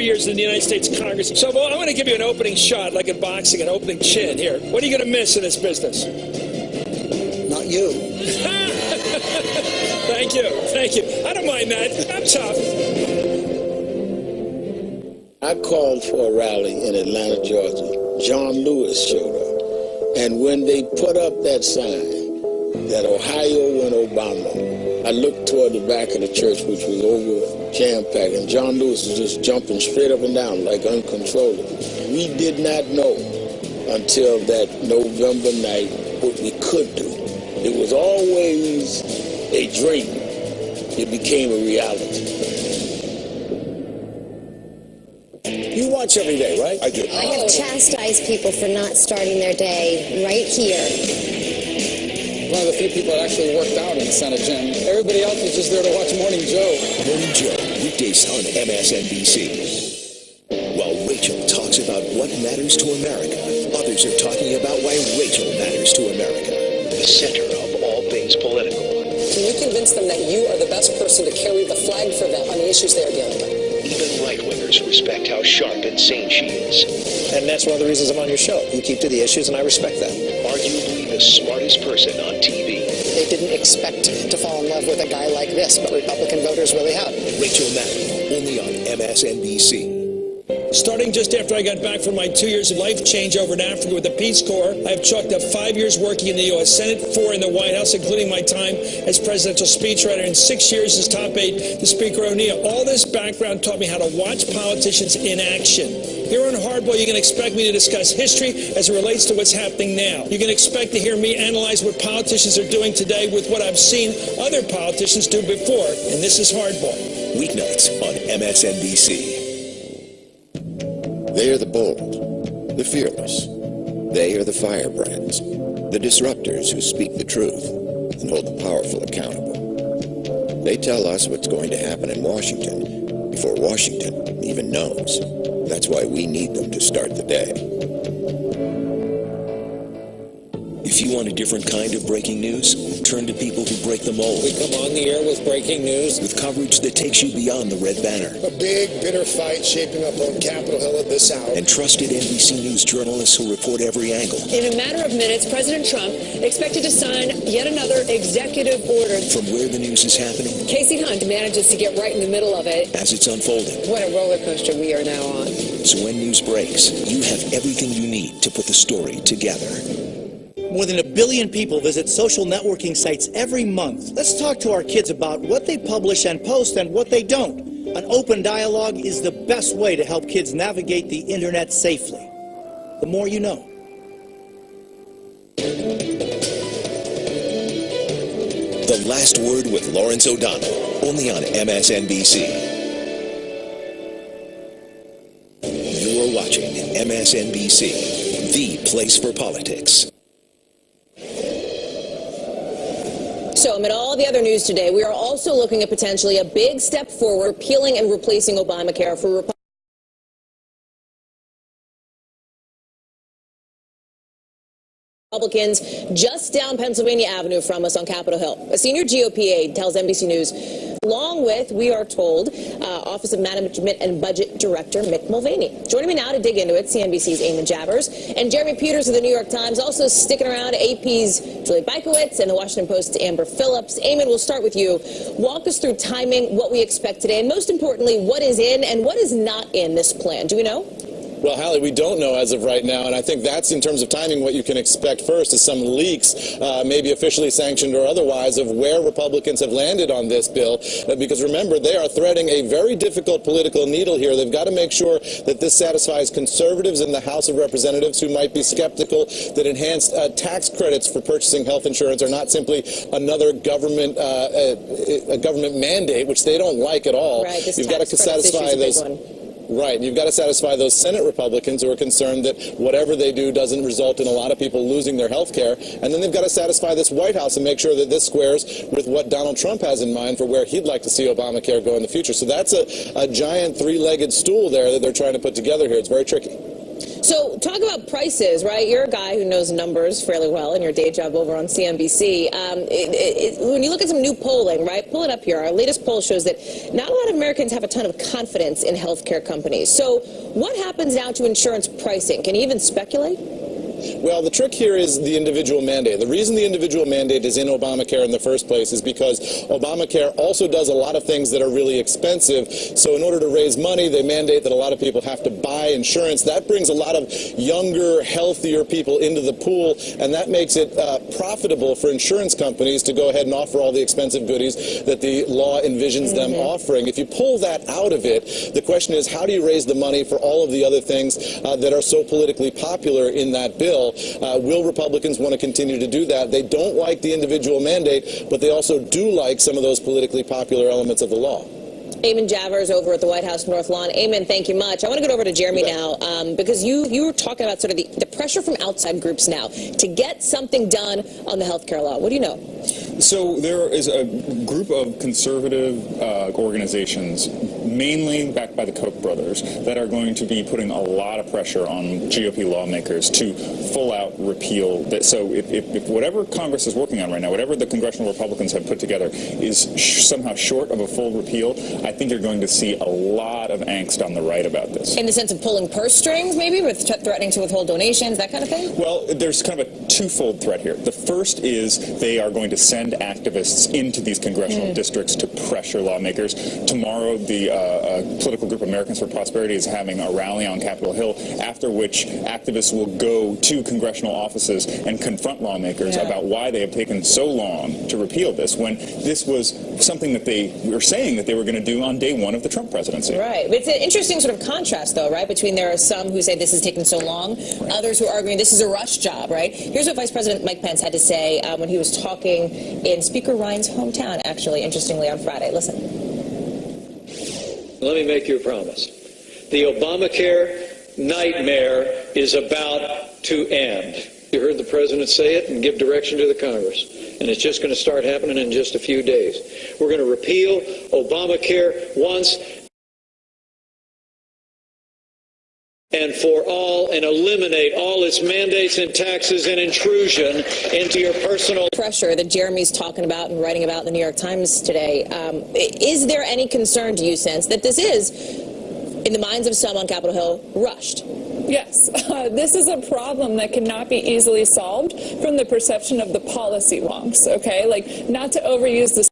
4 years in the United States Congress. So I want to give you an opening shot, like in boxing, an opening chin here. What are you going to miss in this business? Not you. Thank you. Thank you. I don't mind that. I'm tough. I called for a rally in Atlanta, Georgia. John Lewis showed up. And when they put up that sign that Ohio win Obama, I looked toward the back of the church, which was over jam-packed, and John Lewis was just jumping straight up and down like uncontrollable. We did not know until that November night what we could do. It was always a dream. It became a reality. You watch every day, right? I do. I have chastised people for not starting their day right here. One of the few people that actually worked out in the Senate gym. Everybody else was just there to watch Morning Joe. Morning Joe, weekdays on MSNBC. While Rachel talks about what matters to America, others are talking about why Rachel matters to America. The center of all things political. Can you convince them that you are the best person to carry the flag for them on the issues they are dealing with? Even right-wingers respect how sharp and sane she is. And that's one of the reasons I'm on your show. You keep to the issues, and I respect that. Arguably the smartest person on TV. They didn't expect to fall in love with a guy like this, but Republican voters really have. Rachel Maddow, only on MSNBC. Starting just after I got back from my 2 years of life change over in Africa with the Peace Corps, I have chalked up 5 years working in the U.S. Senate, 4 in the White House, including my time as presidential speechwriter, and 6 years as top aide to Speaker O'Neill. All this background taught me how to watch politicians in action. Here on Hardball, you can expect me to discuss history as it relates to what's happening now. You can expect to hear me analyze what politicians are doing today with what I've seen other politicians do before, and this is Hardball. Weeknights on MSNBC. They are the bold, the fearless. They are the firebrands, the disruptors who speak the truth and hold the powerful accountable. They tell us what's going to happen in Washington before Washington even knows. That's why we need them to start the day. If you want a different kind of breaking news, turn to people who break the mold. We come on the air with breaking news. With coverage that takes you beyond the red banner. A big, bitter fight shaping up on Capitol Hill at this hour. And trusted NBC News journalists who report every angle. In a matter of minutes, President Trump expected to sign yet another executive order. From where the news is happening. Casey Hunt manages to get right in the middle of it. As it's unfolding. What a roller coaster we are now on. So when news breaks, you have everything you need to put the story together. More than 1 billion people visit social networking sites every month. Let's talk to our kids about what they publish and post and what they don't. An open dialogue is the best way to help kids navigate the internet safely. The more you know. The Last Word with Lawrence O'Donnell, only on MSNBC. You're watching MSNBC, the place for politics. So amid all the other news today, we are also looking at potentially a big step forward, repealing and replacing Obamacare for Republicans just down Pennsylvania Avenue from us on Capitol Hill. A senior GOP aide tells NBC News, along with, we are told, Office of Management and Budget Director Mick Mulvaney. Joining me now to dig into it, CNBC's Eamon Javers and Jeremy Peters of the New York Times. Also sticking around, AP's Julie Bykowitz and the Washington Post's Amber Phillips. Eamon, we'll start with you. Walk us through timing, what we expect today, and most importantly, what is in and what is not in this plan. Do we know? Well, Hallie, we don't know as of right now, and I think that's, in terms of timing, what you can expect first is some leaks, maybe officially sanctioned or otherwise, of where Republicans have landed on this bill. Because remember, they are threading a very difficult political needle here. They've got to make sure that this satisfies conservatives in the House of Representatives who might be skeptical that enhanced tax credits for purchasing health insurance are not simply another government a government mandate, which they don't like at all. Right, You've got to satisfy those. Right, and you've got to satisfy those Senate Republicans who are concerned that whatever they do doesn't result in a lot of people losing their health care. And then they've got to satisfy this White House and make sure that this squares with what Donald Trump has in mind for where he'd like to see Obamacare go in the future. So that's a giant three-legged stool there that they're trying to put together here. It's very tricky. So talk about prices, right? You're a guy who knows numbers fairly well in your day job over on CNBC. When you look at some new polling, right? Pull it up here. Our latest poll shows that not a lot of Americans have a ton of confidence in healthcare companies. So what happens now to insurance pricing? Can you even speculate? Well, the trick here is the individual mandate. The reason the individual mandate is in Obamacare in the first place is because Obamacare also does a lot of things that are really expensive. So in order to raise money, they mandate that a lot of people have to buy insurance. That brings a lot of younger, healthier people into the pool, and that makes it profitable for insurance companies to go ahead and offer all the expensive goodies that the law envisions them offering. If you pull that out of it, the question is, how do you raise the money for all of the other things that are so politically popular in that bill? Will Republicans want to continue to do that? They don't like the individual mandate, but they also do like some of those politically popular elements of the law. Eamon Javers over at the White House North Lawn. Eamon, thank you much. I want to get over to Jeremy now because you were talking about sort of the pressure from outside groups now to get something done on the health care law. What do you know? So there is a group of conservative organizations, mainly backed by the Koch brothers, that are going to be putting a lot of pressure on GOP lawmakers to full out repeal that. So if whatever Congress is working on right now, whatever the congressional Republicans have put together is somehow short of a full repeal, I think you're going to see a lot of angst on the right about this. In the sense of pulling purse strings, maybe, with threatening to withhold donations, that kind of thing? Well, there's kind of a twofold threat here. The first is they are going to send activists into these congressional districts to pressure lawmakers. Tomorrow, the political group Americans for Prosperity is having a rally on Capitol Hill, after which activists will go to congressional offices and confront lawmakers about why they have taken so long to repeal this, when this was something that they were saying that they were going to do on day one of the Trump presidency. Right. It's an interesting sort of contrast, though, right, between there are some who say this has taken so long, others who are arguing this is a rush job, right? Here's what Vice President Mike Pence had to say when he was talking in Speaker Ryan's hometown, actually, interestingly, on Friday. Listen. Let me make you a promise. The Obamacare nightmare is about to end. You heard the president say it and give direction to the Congress. And it's just going to start happening in just a few days. We're going to repeal Obamacare once and for all, and eliminate all its mandates and taxes and intrusion into your personal pressure that Jeremy's talking about and writing about in the New York Times today. Is there any concern, do you sense, that this is, in the minds of some on Capitol Hill, rushed? Yes, this is a problem that cannot be easily solved from the perception of the policy wonks, okay? Like, not to overuse the